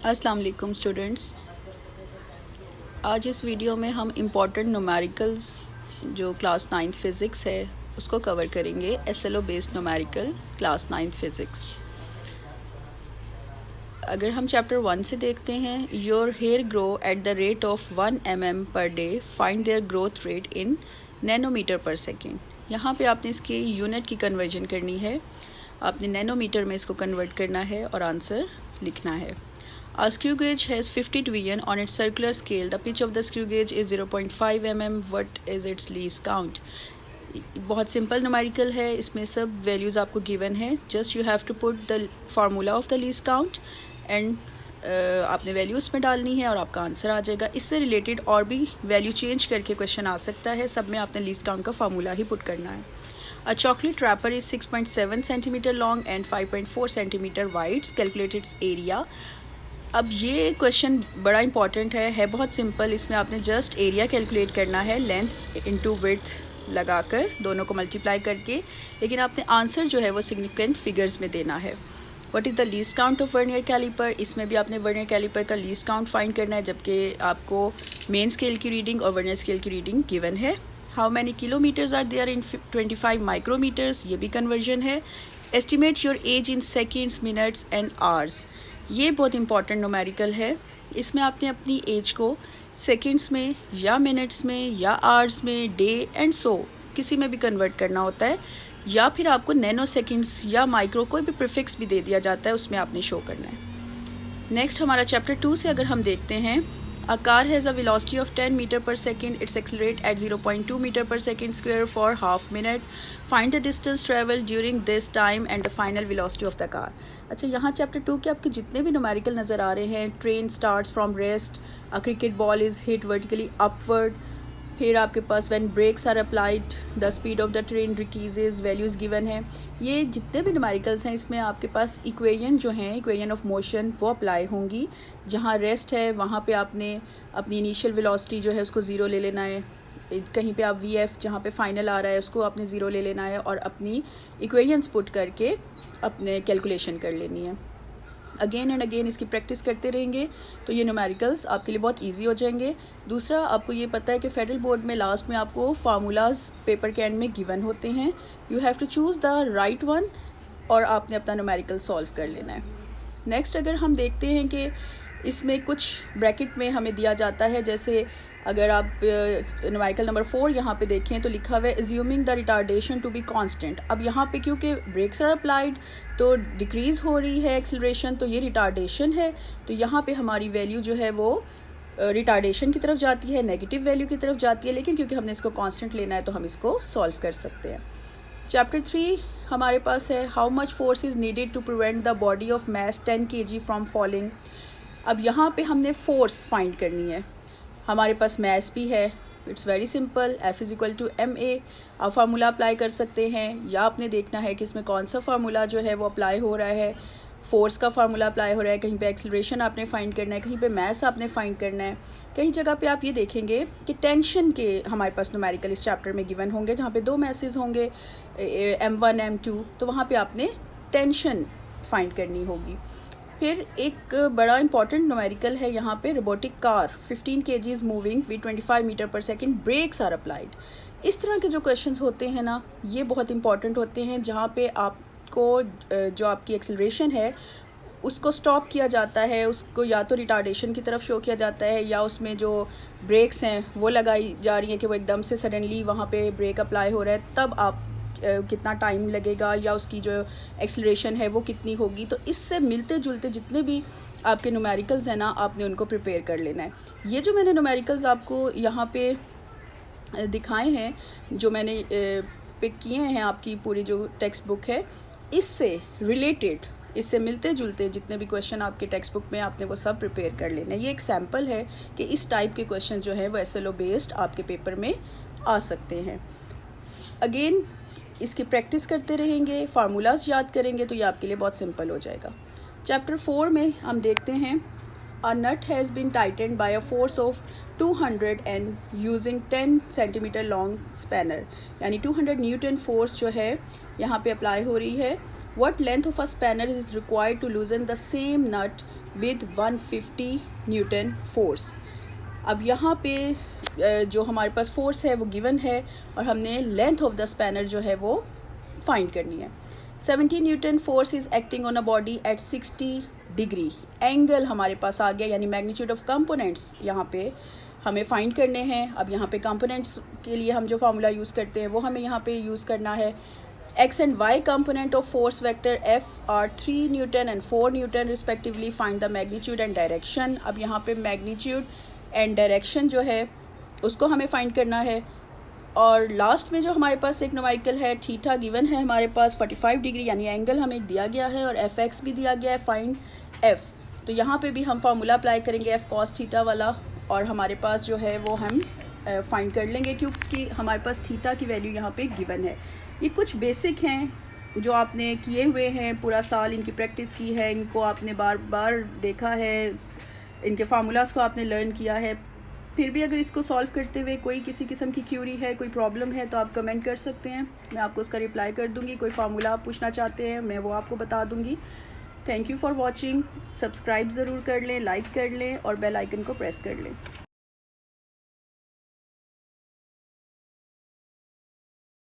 अस्सलाम वालेकुम स्टूडेंट्स। आज इस वीडियो में हम इम्पॉर्टेंट न्यूमेरिकल्स जो क्लास 9th फ़िज़िक्स है उसको कवर करेंगे। SLO based numerical class 9th physics. अगर हम चैप्टर 1 से देखते हैं, your hair grow at the rate of 1 mm per day, find their growth rate in nanometre per second. यहाँ पे आपने इसकी यूनिट की कन्वर्जन करनी है, आपने नैनोमीटर में इसको कन्वर्ट करना है और आंसर लिखना है। A screw gauge has 50 division on its circular scale. The pitch of the screw gauge is 0.5 mm. What is its least count? बहुत सिंपल न्यूमेरिकल है, इसमें सब वैल्यूज़ आपको गिवन है। Just you have to put the formula of the least count and आपने value उसमें डालनी है और आपका आंसर आ जाएगा। इससे रिलेटेड और भी वैल्यू चेंज करके क्वेश्चन आ सकता है, सब में आपने लीस्ट काउंट का फार्मूला ही पुट करना है। A chocolate wrapper is 6.7 cm long and 5.4 cm wide. Calculate its area. अब ये क्वेश्चन बड़ा इंपॉर्टेंट है बहुत सिंपल। इसमें आपने जस्ट एरिया कैलकुलेट करना है लेंथ इनटू विड्थ लगाकर, दोनों को मल्टीप्लाई करके, लेकिन आपने आंसर जो है वो सिग्निफिकेंट फिगर्स में देना है। What is the least count of vernier calliper? इसमें भी आपने वर्नियर कैलिपर का लीस्ट काउंट फाइंड करना है, जबकि आपको मेन स्केल की रीडिंग और वर्नियर स्केल की रीडिंग गिवन है। How many kilometres are there in 25 micrometres? ये भी कन्वर्जन है। Estimate your age in seconds, minutes and hours. ये बहुत इंपॉर्टेंट न्यूमेरिकल है। इसमें आपने अपनी एज को सेकंड्स में या मिनट्स में या आवर्स में, डे एंड सो किसी में भी कन्वर्ट करना होता है, या फिर आपको नैनो सेकंड्स या माइक्रो कोई भी प्रीफिक्स भी दे दिया जाता है, उसमें आपने शो करना है। नेक्स्ट हमारा चैप्टर 2 से अगर हम देखते हैं, A car has a velocity of 10 meter per second. It accelerates at 0.2 meter per second square for half minute. Find the distance traveled during this time and the final velocity of the car. अच्छा, यहाँ chapter 2 के आपके जितने भी numerical नज़र आ रहे हैं, train starts from rest, a cricket ball is hit vertically upward, फिर आपके पास when brakes are applied the speed of the train decreases, values given है। ये जितने भी न्यूमेरिकल्स हैं, इसमें आपके पास इक्वेशन जो हैं, इक्वेशन ऑफ मोशन, वो अप्लाई होंगी। जहाँ रेस्ट है वहाँ पे आपने अपनी इनिशियल वेलोसिटी जो है उसको ज़ीरो ले लेना है। कहीं पे आप VF जहाँ पे फाइनल आ रहा है उसको आपने ज़ीरो ले लेना है और अपनी इक्वेशंस पुट करके अपने कैलकुलेशन कर लेनी है। अगेन एंड अगेन इसकी प्रैक्टिस करते रहेंगे तो ये न्यूमेरिकल्स आपके लिए बहुत इजी हो जाएंगे। दूसरा, आपको ये पता है कि फेडरल बोर्ड में लास्ट में आपको फार्मूलाज पेपर के एंड में गिवन होते हैं। You have to choose the right one और आपने अपना न्यूमेरिकल सॉल्व कर लेना है। नेक्स्ट अगर हम देखते हैं कि इसमें कुछ ब्रैकेट में हमें दिया जाता है, जैसे अगर आप न्यूमेरिकल नंबर 4 यहाँ पे देखें तो लिखा हुआ है assuming the retardation to be constant. अब यहाँ पे क्योंकि ब्रेक्स आर अप्लाइड तो डिक्रीज़ हो रही है एक्सेलरेशन, तो ये रिटार्डेशन है, तो यहाँ पे हमारी वैल्यू जो है वो रिटार्डेशन की तरफ जाती है, नेगेटिव वैल्यू की तरफ जाती है, लेकिन क्योंकि हमने इसको कांस्टेंट लेना है तो हम इसको सॉल्व कर सकते हैं। चैप्टर 3 हमारे पास है, how much force is needed to prevent the body of mass 10 kg from falling. अब यहाँ पे हमने फोर्स फाइंड करनी है। हमारे पास मैस भी है, it's very simple, F is equal to ma। आप फार्मूला अप्लाई कर सकते हैं, या आपने देखना है कि इसमें कौन सा फार्मूला जो है वो अप्लाई हो रहा है। फोर्स का फार्मूला अप्लाई हो रहा है, कहीं पे एक्सेलरेशन आपने फाइंड करना है, कहीं पे मैस आपने फाइंड करना है। कई जगह पे आप ये देखेंगे कि टेंशन के हमारे पास न्यूमेरिकल इस चैप्टर में गिवन होंगे, जहाँ पे 2 मैसेज होंगे, M1 M2, तो वहाँ पर आपने टेंशन फाइंड करनी होगी। फिर एक बड़ा इंपॉर्टेंट न्यूमेरिकल है यहाँ पे, robotic car 15 kg moving with 25 metre per second, brakes are applied. इस तरह के जो क्वेश्चंस होते हैं ना, ये बहुत इंपॉर्टेंट होते हैं, जहाँ पे आपको जो आपकी एक्सेलरेशन है उसको स्टॉप किया जाता है, उसको या तो रिटार्डेशन की तरफ शो किया जाता है, या उसमें जो ब्रेक्स हैं वो लगाई जा रही हैं कि वो एकदम से सडनली वहाँ पे ब्रेक अप्लाई हो रहा है, तब आप कितना टाइम लगेगा या उसकी जो एक्सेलरेशन है वो कितनी होगी। तो इससे मिलते जुलते जितने भी आपके न्यूमेरिकल्स हैं ना, आपने उनको प्रिपेयर कर लेना है। ये जो मैंने न्यूमेरिकल्स आपको यहाँ पे दिखाए हैं, जो मैंने पिक किए हैं आपकी पूरी जो टेक्स्ट बुक है, इससे रिलेटेड, इससे मिलते जुलते जितने भी क्वेश्चन आपके टेक्स्ट बुक में, आपने वो सब प्रिपेयर कर लेना है। ये एक सैम्पल है कि इस टाइप के क्वेश्चन जो है वो SLO बेस्ड आपके पेपर में आ सकते हैं। अगेन इसकी प्रैक्टिस करते रहेंगे, फार्मूलाज याद करेंगे, तो ये आपके लिए बहुत सिंपल हो जाएगा। चैप्टर 4 में हम देखते हैं, a nut has been tightened by a force of 200 and using 10 centimetre long spanner, यानी 200 न्यूटन फोर्स जो है यहाँ पे अप्लाई हो रही है What length of a spanner is required to loosen the same nut with 150 Newton force. अब यहाँ पे जो हमारे पास फोर्स है वो गिवन है और हमने लेंथ ऑफ द स्पैनर जो है वो फाइंड करनी है। 70 Newton force is acting on a body at 60 degree. Angle हमारे पास आ गया, यानी मैग्नीट्यूड ऑफ कंपोनेंट्स यहाँ पे हमें फाइंड करने हैं। अब यहाँ पे कंपोनेंट्स के लिए हम जो फार्मूला यूज़ करते हैं वो हमें यहाँ पे यूज़ करना है। X and Y component of force vector F are 3 Newton and 4 Newton respectively. Find the magnitude and direction. अब यहाँ पे magnitude and direction जो है उसको हमें find करना है। और लास्ट में जो हमारे पास एक न्यूमेरिकल है थीटा गिवन है हमारे पास 45 डिग्री, यानी एंगल हमें दिया गया है और fx भी दिया गया है, फाइंड f। तो यहाँ पे भी हम फार्मूला अप्लाई करेंगे f cos थीटा वाला और हमारे पास जो है वो हम फाइंड कर लेंगे क्योंकि हमारे पास थीटा की वैल्यू यहाँ पे गिवन है। ये कुछ बेसिक हैं जो आपने किए हुए हैं, पूरा साल इनकी प्रैक्टिस की है, इनको आपने बार बार देखा है, इनके फार्मूलाज को आपने लर्न किया है। फिर भी अगर इसको सॉल्व करते हुए कोई किसी किस्म की क्यूरी है, कोई प्रॉब्लम है तो आप कमेंट कर सकते हैं, मैं आपको उसका रिप्लाई कर दूंगी। कोई फार्मूला आप पूछना चाहते हैं मैं वो आपको बता दूंगी। Thank you for watching. Subscribe ज़रूर कर लें, लाइक कर लें और बेल आइकन को प्रेस कर लें।